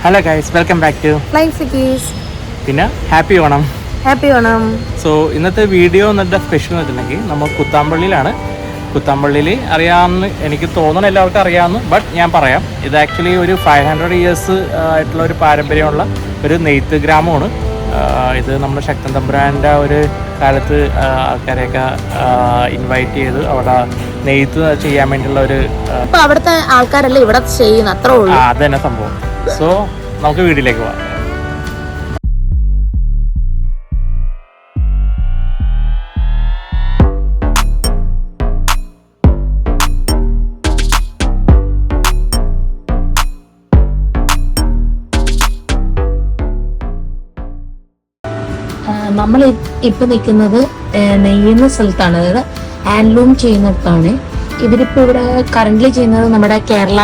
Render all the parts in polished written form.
Hello guys, welcome back to life sickies. പിന്നെ happy Onam. So ഇന്നത്തെ video എന്നിട്ട് special എന്ന് വെച്ചിട്ടുണ്ടെങ്കിൽ നമ്മൾ കുത്താമ്പള്ളിയിലാണ്. കുത്താമ്പള്ളിയിൽ അറിയാമെന്ന് എനിക്ക് തോന്നുന്നു, എല്ലാവർക്കും അറിയാമെന്ന്. ബട്ട് ഞാൻ പറയാം, ഇത് ആക്ച്വലി ഒരു 500 ഇയേഴ്സ് ആയിട്ടുള്ള ഒരു പാരമ്പര്യമുള്ള ഒരു നെയ്ത്ത് ഗ്രാമമാണ്. ഇത് നമ്മുടെ ശക്തൻ തമ്പുരാൻ്റെ ഒരു കാലത്ത് ആൾക്കാരെയൊക്കെ ഇൻവൈറ്റ് ചെയ്ത് അവിടെ നെയ്ത്ത് ചെയ്യാൻ വേണ്ടിയുള്ള ഒരു അവിടുത്തെ ആൾക്കാരല്ലേ ഇവിടെ ചെയ്യുന്ന അത്രേ ഉള്ളൂ. അത് തന്നെ സംഭവം. സോ നമുക്ക് വീട്ടിലേക്ക് പോവാം. നമ്മൾ ഇപ്പൊ നിൽക്കുന്നത് നെയ്യുന്ന സ്ഥലത്താണ്, അതായത് ഹാൻഡ്ലൂം ചെയ്യുന്നിടത്താണ്. ഇവരിപ്പോ ഇവിടെ കറന്റ് ചെയ്യുന്നത് നമ്മുടെ കേരള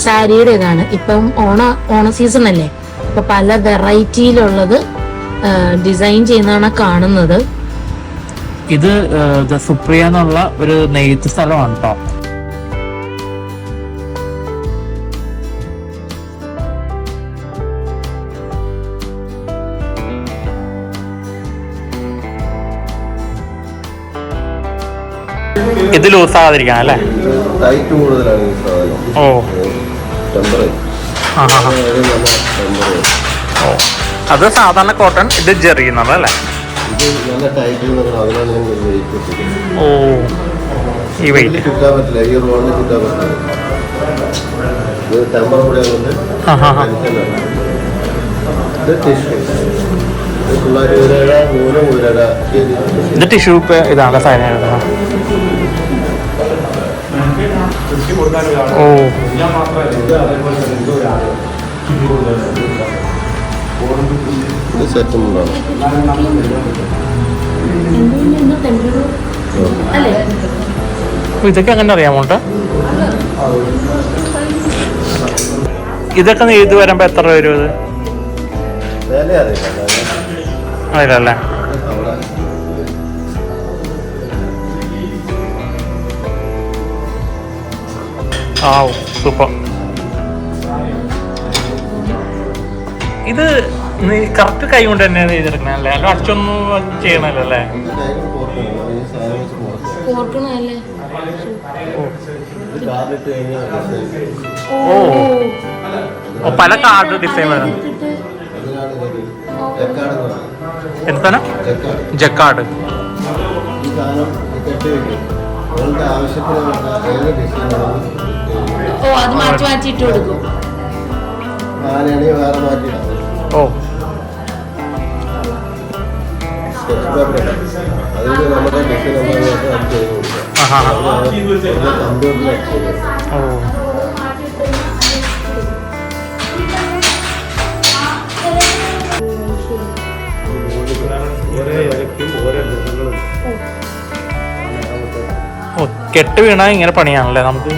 സാരിയുടെ ഇതാണ്. ഇപ്പം ഓണ സീസൺ അല്ലേ, അപ്പൊ പല വെറൈറ്റിയിലുള്ളത് ഡിസൈൻ ചെയ്യുന്നതാണ് കാണുന്നത്. ഇത് സുപ്രിയ എന്നുള്ള ഒരു നെയ്ത്ത് സ്ഥലമാണ് കേട്ടോ. ഇത് ലൂസാകാതിരിക്കണം അല്ലേ? ഓ ഓ, അത് സാധാരണ കോട്ടൺ, ഇത് ജെറിയുന്നത് അല്ലേ? ഓ, ഈ വെയിറ്റ് ഇത് ടിഷ്യൂ ഇതാണ് സാധനം. ഓ, ഇതൊക്കെ അങ്ങനെ അറിയാമോ? ഇതൊക്കെ നെയ്ത് വരുമ്പോ എത്ര രൂപ വരും? ഇത് അറിയില്ലല്ലേ? ആ, സൂപ്പർ. ഇത് കറക്റ്റ് കൈ കൊണ്ട് തന്നെ ചെയ്തെടുക്കണല്ലേ, അല്ല അടിച്ചൊന്നും ചെയ്യണല്ലോ അല്ലേ? ഓ, പല കാർഡ് ഡിസൈൻ വരണം. എന്താണ് ജക്കാർഡ്? ഓ, അത് മാറ്റി മാറ്റിയിട്ട് കൊടുക്കും. ഓ, ഓ, കെട്ട് വീണ ഇങ്ങനെ പണിയാണല്ലേ നമുക്ക്.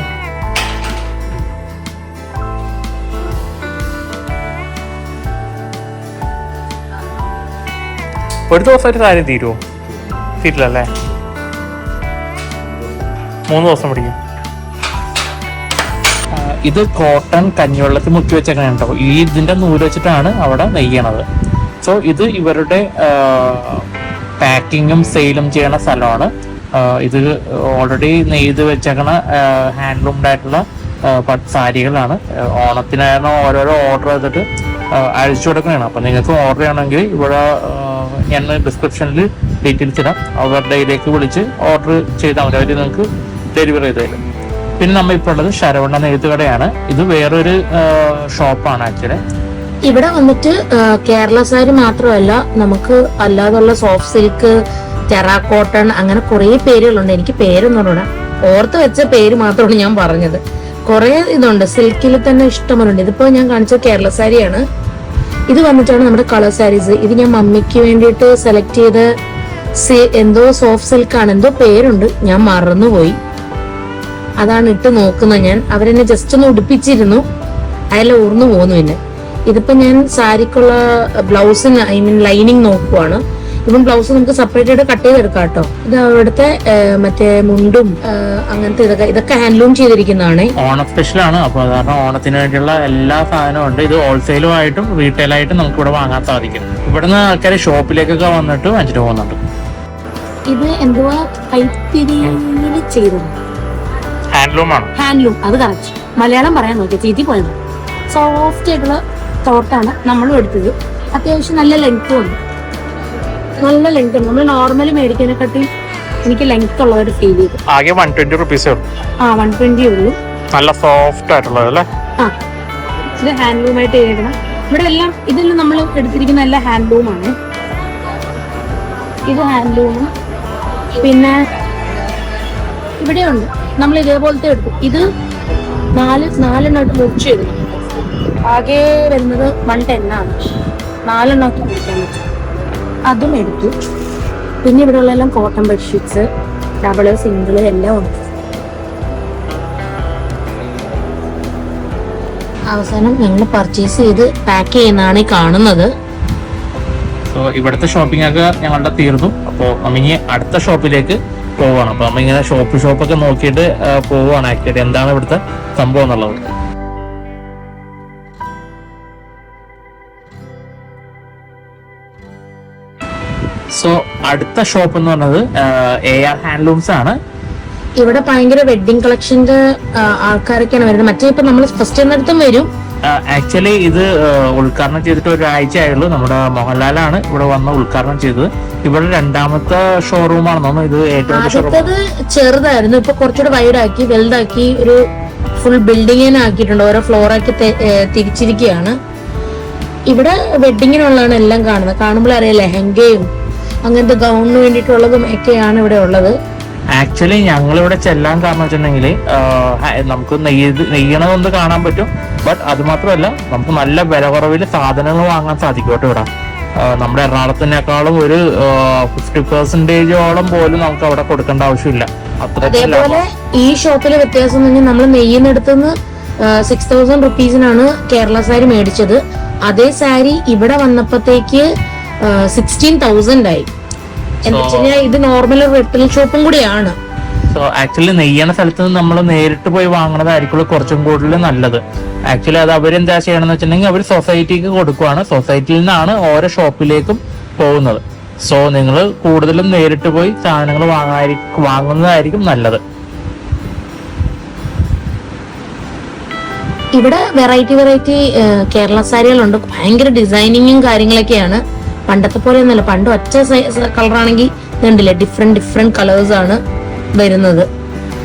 ഒരു ദിവസമായിട്ട് കാര്യം തീരുമോ? തീരില്ലല്ലേ? 3 ദിവസം പിടിക്കും. ഇത് കോട്ടൺ കഞ്ഞിവെള്ളത്തിൽ മുക്കി വെച്ചേക്കണ കേട്ടോ. ഇതിന്റെ നൂല് വെച്ചിട്ടാണ് അവിടെ നെയ്യണത്. സോ ഇത് ഇവരുടെ പാക്കിങ്ങും സെയിലും ചെയ്യണ സ്ഥലമാണ്. ഇത് ഓൾറെഡി നെയ്ത് വെച്ചേക്കണ ഹാൻഡ്ലൂംഡ് ആയിട്ടുള്ള സാരികളാണ്. ഓണത്തിനായിരുന്നു ഓരോരോ ഓർഡർ ചെയ്തിട്ട് അഴിച്ചു കൊടുക്കുകയാണ്. അപ്പം നിങ്ങൾക്ക് ഓർഡർ ചെയ്യണമെങ്കിൽ ഇവിടെ ഞാൻ ഡിസ്ക്രിപ്ഷനിൽ ഡീറ്റെയിൽസ് ഇടാം. അവരുടെ ഇതിലേക്ക് വിളിച്ച് ഓർഡർ ചെയ്താൽ മതി, അവർ നിങ്ങൾക്ക് ഡെലിവറി ചെയ്ത് തരും. പിന്നെ നമ്മൾ ഇപ്പോൾ ഉള്ളത് ശരവണ്ണ നെയ്ത്ത് കടയാണ്. ഇത് വേറൊരു ഷോപ്പാണ് ആക്ച്വലി. ഇവിടെ വന്നിട്ട് കേരള സാരി മാത്രമല്ല, നമുക്ക് അല്ലാതുള്ള സോഫ്റ്റ് സിൽക്ക്, ടെറാക്കോട്ടൺ, അങ്ങനെ കുറെ പേരുകളുണ്ട്. എനിക്ക് പേരൊന്നും ഓർത്ത് വെച്ച പേര് മാത്രമാണ് ഞാൻ പറഞ്ഞത്. കുറെ ഇതുണ്ട്, സിൽക്കിൽ തന്നെ ഇഷ്ടംപോലുണ്ട്. ഇതിപ്പോ ഞാൻ കാണിച്ച കേരള സാരിയാണ്. ഇത് വന്നിട്ടാണ് നമ്മുടെ കളർ സാരീസ്. ഇത് ഞാൻ മമ്മിക്ക് വേണ്ടിയിട്ട് സെലക്ട് ചെയ്ത എന്തോ സോഫ്റ്റ് സിൽക്കാണ്, എന്തോ പേരുണ്ട്, ഞാൻ മറന്നുപോയി. അതാണ് ഇട്ട് നോക്കുന്നത് ഞാൻ. അവരെന്നെ ജസ്റ്റ് ഒന്ന് ഉടുപ്പിച്ചിരുന്നു, അതെല്ലാം ഊർന്നു പോകുന്നു. പിന്നെ ഇതിപ്പോ ഞാൻ സാരിക്കുള്ള ബ്ലൗസിന് ലൈനിങ് നോക്കുവാണ്. ഇവൻ ബ്ലൗസ് നമുക്ക് സെപ്പറേറ്റ് ആയിട്ട് കട്ട് ചെയ്തെടുക്കാം കേട്ടോ. ഇത് അവിടുത്തെ മറ്റേ മുണ്ടും അങ്ങനത്തെ ഇതൊക്കെ ഹാൻഡ്ലൂം ചെയ്തിരിക്കുന്നതാണ്. ഓണം സ്പെഷ്യൽ ആണ്, അപ്പൊ കാരണം ഓണത്തിന് വേണ്ടിയുള്ള എല്ലാ സാധനവും ഉണ്ട്. ഇത് ഹോൾസെയിലും ആയിട്ടും റീറ്റെയിൽ ആയിട്ടും നമുക്ക് ഇവിടെ വാങ്ങാൻ സാധിക്കും. ഇവിടുന്ന് ആൾക്കാർ ഷോപ്പിലേക്കൊക്കെ വന്നിട്ട് വാങ്ങിച്ചിട്ട് പോകുന്നുണ്ട്. ഇത് എന്തുവാ കൈത്തിരിയിൽ ചെയ്തത് ഹാൻഡ്ലൂം ആണ്. ഹാൻഡ്ലൂം, അത് കറക്റ്റ്. മലയാളം പറയാൻ നോക്കിയ ചീറ്റി പോയത്. സോഫ്റ്റ് ആയിട്ടുള്ള തോർത്താണ് നമ്മളും എടുത്തത്. അത്യാവശ്യം നല്ല ലെങ്ത്തും ഉണ്ട്. നല്ല ലെങ്ത് ഉണ്ട്. നമ്മൾ നോർമലി മേടിക്കാനെക്കാട്ടി എനിക്ക് ലെങ്ത് ഉള്ളതായിട്ട് ഫീൽ ചെയ്തു. ആകെ 120 റുപ്പീസേ ഉള്ളൂ. 120 ഉള്ളൂ. നല്ല സോഫ്റ്റ് ആയിട്ടുള്ളത് അല്ലേ? ഇത് ഹാൻഡ്ലൂം ആയിട്ട് ചെയ്തേക്കണം. ഇവിടെ എല്ലാം ഇതെല്ലാം നമ്മൾ എടുത്തിരിക്കുന്ന എല്ലാം ഹാൻഡ്ലൂമാണ്. ഇത് ഹാൻഡ്ലൂമും പിന്നെ ഇവിടെയുണ്ട്. നമ്മൾ ഇതേപോലത്തെ എടുത്തു. ഇത് 4 മുറിച്ച് ചെയ്തു. ആകെ വരുന്നത് 110 ആണ്. 4 മുറിക്കാൻ പറ്റും. അതും എടുത്തു. പിന്നെ ഇവിടെ ഉള്ള എല്ലാം കോട്ടൺ ബെഡ്ഷീറ്റ്സ്, ഡബിള്, സിംഗിള് എല്ലാം ഉണ്ട്. അവസാനം ഞങ്ങൾ പർച്ചേസ് ചെയ്ത് പാക്ക് ചെയ്യുന്നതാണ് ഈ കാണുന്നത്. ഇവിടുത്തെ ഷോപ്പിംഗ് ഒക്കെ ഞങ്ങളുടെ തീർന്നു. അപ്പോൾ നമ്മിനി അടുത്ത ഷോപ്പിലേക്ക് പോവാണ്. അപ്പൊ നമ്മിങ്ങനെ ഷോപ്പൊക്കെ നോക്കിയിട്ട് പോവാണ് ആക്ച്വലി എന്താണ് ഇവിടുത്തെ സംഭവം എന്നുള്ളത്. സോ അടുത്ത ഷോപ്പ് എന്ന് പറഞ്ഞത് AR ഹാൻഡ്ലൂംസ് ആണ്. ഇവിടെ ഭയങ്കര വെഡിങ് കളക്ഷന്റെ ആൾക്കാരൊക്കെയാണ് വരുന്നത്. മറ്റേ ഇപ്പൊ നമ്മൾ ഫസ്റ്റ് എന്നിടത്തും വരും. ആക്ച്വലി ഇത് ഉദ്ഘാടനം ചെയ്തിട്ട് ഒരാഴ്ച ആയുള്ളൂ. നമ്മുടെ മോഹൻലാലാണ് ഇവിടെ വന്ന് ഉദ്ഘാടനം ചെയ്തത്. ഇവിടെ രണ്ടാമത്തെ ഷോറൂം ആണെന്ന് തോന്നുന്നു. ഇത് ഏറ്റവും ആദ്യത്തേത് ചെറുതായിരുന്നു, ഇപ്പൊ കുറച്ചുകൂടെ വൈഡാക്കി വലുതാക്കി ഒരു ഫുൾ ബിൽഡിങ്ങിനെ ആക്കിയിട്ടുണ്ട്. ഓരോ ഫ്ലോറാക്കി തിരിച്ചിരിക്കുകയാണ്. ഇവിടെ വെഡിങ്ങിനുള്ളതാണ് എല്ലാം കാണുന്നത്. കാണുമ്പോൾ അറിയാം ലെഹങ്കയും അങ്ങനത്തെ ഗൗണിന് വേണ്ടിയിട്ടുള്ളതും ഒക്കെയാണ് ഇവിടെ ഉള്ളത്. ആക്ച്വലി ഞങ്ങൾ ഇവിടെ ചെല്ലാൻ കാരണം വെച്ചിട്ടുണ്ടെങ്കിൽ നമുക്ക് നെയ്യണതൊന്ന് കാണാൻ പറ്റും. ബട്ട് അത് മാത്രമല്ല നമുക്ക് നല്ല വില കുറവിൽ സാധനങ്ങൾ വാങ്ങാൻ സാധിക്കും കേട്ടോ. ഇവിടെ നമ്മുടെ എറണാകുളത്തിനേക്കാളും ഒരു 50% പോലും നമുക്ക് അവിടെ കൊടുക്കേണ്ട ആവശ്യമില്ല. അതേപോലെ ഈ ഷോപ്പിലെ വ്യത്യാസം എന്ന് പറഞ്ഞാൽ നമ്മൾ നെയ്യുന്നിടത്തുനിന്ന് 6000 റുപ്പീസിനാണ് കേരള സാരി മേടിച്ചത്. അതേ സാരി ഇവിടെ വന്നപ്പോഴത്തേക്ക് 16,000 ആയി. എന്താ വെച്ചാൽ ഇത് നോർമൽ റെറ്റൽ ഷോപ്പും കൂടിയാണ്. സോ ആക്ച്വലി നെയ്യണ സ്ഥലത്ത് നിന്ന് നമ്മൾ നേരിട്ട് പോയി വാങ്ങണതായിരിക്കും കുറച്ചും കൂടുതൽ നല്ലത്. ആക്ച്വലി അത് അവരെന്താ ചെയ്യണമെന്ന് വെച്ചിട്ടുണ്ടെങ്കിൽ അവർ സൊസൈറ്റിക്ക് കൊടുക്കുവാണ്. സൊസൈറ്റിയിൽ നിന്നാണ് ഓരോ ഷോപ്പിലേക്കും പോകുന്നത്. സോ നിങ്ങൾ കൂടുതലും നേരിട്ട് പോയി സാധനങ്ങൾ വാങ്ങുന്നതായിരിക്കും നല്ലത്. ഇവിടെ വെറൈറ്റി കേരള സാരികളുണ്ട്. ഭയങ്കര ഡിസൈനിങ്ങും കാര്യങ്ങളൊക്കെയാണ്. പണ്ടത്തെ പോലെ ഒന്നല്ല. പണ്ട് ഒറ്റ കളറാണെങ്കിൽ ഇതുണ്ടല്ലേ ഡിഫറെന്റ് കളേഴ്സ് ആണ് വരുന്നത്.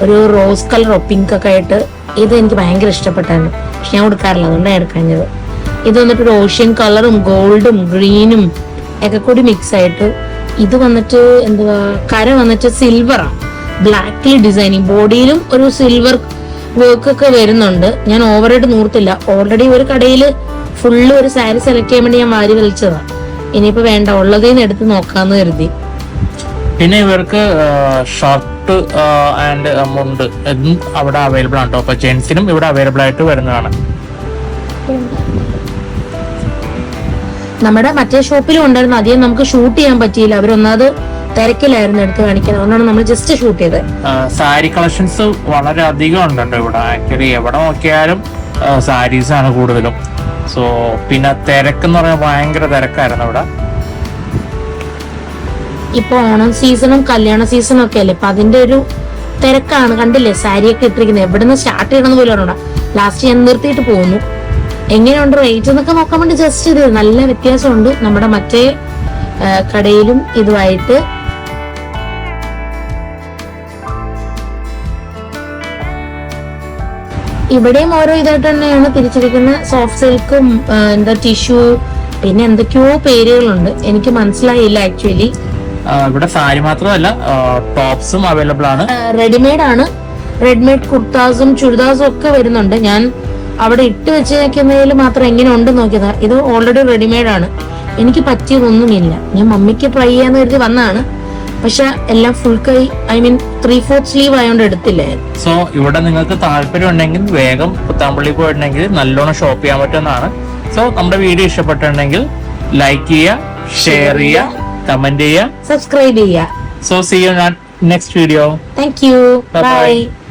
ഒരു റോസ് കളറോ പിങ്ക് ഒക്കെ ആയിട്ട്. ഇത് എനിക്ക് ഭയങ്കര ഇഷ്ടപ്പെട്ടായിരുന്നു. പക്ഷെ ഞാൻ കൊടുക്കാറില്ല, അതുകൊണ്ടാണ് എടുക്കാഞ്ഞത്. ഇത് വന്നിട്ട് ഒരു ഓഷ്യൻ കളറും ഗോൾഡും ഗ്രീനും ഒക്കെ കൂടി മിക്സ് ആയിട്ട്. ഇത് വന്നിട്ട് എന്തുവാ കര വന്നിട്ട് സിൽവറാണ്. ബ്ലാക്കിൽ ഡിസൈനിങ്, ബോഡിയിലും ഒരു സിൽവർ വർക്ക് ഒക്കെ വരുന്നുണ്ട്. ഞാൻ ഓവറായിട്ട് നൂർത്തില്ല. ഓൾറെഡി ഒരു കടയിൽ ഫുള്ള് ഒരു സാരി സെലക്ട് ചെയ്യാൻ വേണ്ടി ഞാൻ വാരി വലിച്ചതാണ്. ഇനിയിപ്പോ വേണ്ട, ഉള്ളതിന്ന് എടുത്ത് നോക്കാന്ന് കരുതി. പിന്നെ ഇവർക്ക് ഷർട്ട് ആൻഡ് മുണ്ട് ഇതും അവിടെ അവൈലബിൾ ആണ്. അപ്പൊ ജെന്റ്സിനും ഇവിടെ അവൈലബിൾ ആയിട്ട് വരുന്നതാണ്. നമ്മുടെ മറ്റേ ഷോപ്പിലും ഉണ്ടായിരുന്നു. അധികം നമുക്ക് ഷൂട്ട് ചെയ്യാൻ പറ്റിയില്ല. അവരൊന്നാമത് തിരക്കിലായിരുന്നു എടുത്ത് കാണിക്കുന്നത്. അതുകൊണ്ടാണ് നമ്മൾ ജസ്റ്റ് ഷൂട്ട് ചെയ്തത്. സാരി കളക്ഷൻസ് വളരെ അധികം ഉണ്ടല്ലോ ഇവിടെ. ആക്ച്വലി എവിടെ നോക്കിയാലും സാരീസ് ആണ് കൂടുതലും. സോ പിന്നെ തിരക്കെന്ന് പറഞ്ഞാൽ ഭയങ്കര തിരക്കായിരുന്നു ഇവിടെ. ഇപ്പൊ ഓണം സീസണും കല്യാണ സീസണും ഒക്കെ അല്ലേ, അപ്പൊ അതിന്റെ ഒരു തിരക്കാണ്. കണ്ടില്ലേ സാരിയൊക്കെ ഇട്ടിരിക്കുന്നത്. എവിടുന്ന് സ്റ്റാർട്ട് ചെയ്യണമെന്ന് പോലും അറിയണ്ട. ലാസ്റ്റ് ഞാൻ നിർത്തിയിട്ട് പോകുന്നു. എങ്ങനെയുണ്ട് റേറ്റ് എന്നൊക്കെ നോക്കാൻ വേണ്ടി ജസ്റ്റ് ഇത് നല്ല വ്യത്യാസമുണ്ട് നമ്മുടെ മറ്റേ കടയിലും ഇതുമായിട്ട്. ഇവിടെയും ഓരോ ഇതായിട്ട് തന്നെയാണ് തിരിച്ചിരിക്കുന്ന. സോഫ്റ്റ് സിൽക്കും ടിഷ്യൂ പിന്നെ എന്തൊക്കെയോ പേരുകളുണ്ട്, എനിക്ക് മനസ്സിലായില്ല ആക്ച്വലി. ഇവിടെ സാരി മാത്രമല്ല ടോപ്സും അവൈലബിൾ ആണ്. റെഡിമെയ്ഡ് ആണ്. റെഡിമെയ്ഡ് കുർത്താസും ചുരിദാസും ഒക്കെ വരുന്നുണ്ട്. ഞാൻ അവിടെ ഇട്ട് വെച്ചേക്കുന്നതിൽ മാത്രം എങ്ങനെ ഉണ്ടെന്ന് നോക്കിയതാ. ഇത് ഓൾറെഡി റെഡിമെയ്ഡ് ആണ്. എനിക്ക് പറ്റിയതൊന്നുമില്ല. ഞാൻ മമ്മിക്ക് ട്രൈ ചെയ്യാന്ന് കരുതി വന്നതാണ്. പക്ഷെ എല്ലാം ഫുൾ കൈ, ഐ മീൻ 3/4 സ്ലീവ് ആയതുകൊണ്ട് എടുത്തില്ലേ. സോ ഇവിടെ നിങ്ങൾക്ക് താല്പര്യം ഉണ്ടെങ്കിൽ വേഗം പുത്താമ്പള്ളി പോയിട്ടുണ്ടെങ്കിൽ നല്ലോണം ഷോപ്പ് ചെയ്യാൻ പറ്റുന്നതാണ്. സോ നമ്മുടെ വീഡിയോ ഇഷ്ടപ്പെട്ടിട്ടുണ്ടെങ്കിൽ ലൈക്ക് ചെയ്യുക, ഷെയർ ചെയ്യുക, കമന്റ് ചെയ്യുക, സബ്സ്ക്രൈബ് ചെയ്യുക. So see you next video. Thank you. Bye-bye. By.